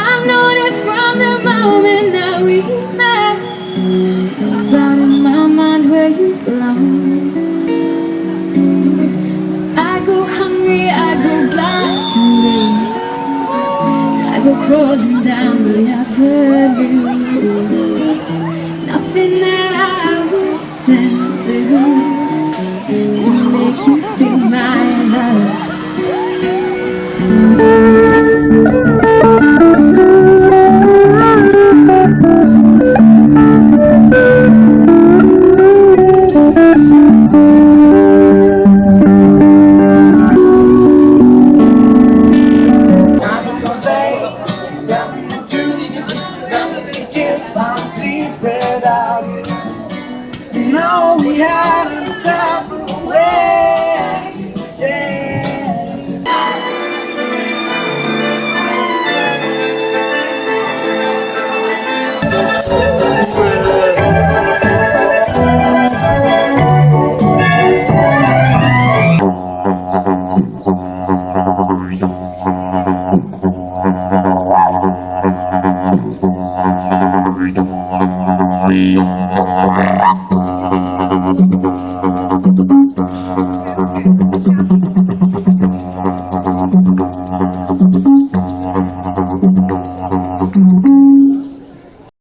I've known it from the moment that we met. It's out in my mind where you belong. I go hungry, I go blind, I go crawling down the avenue. Nothing that I wouldn't do to make you feel my love. No, we had to step away.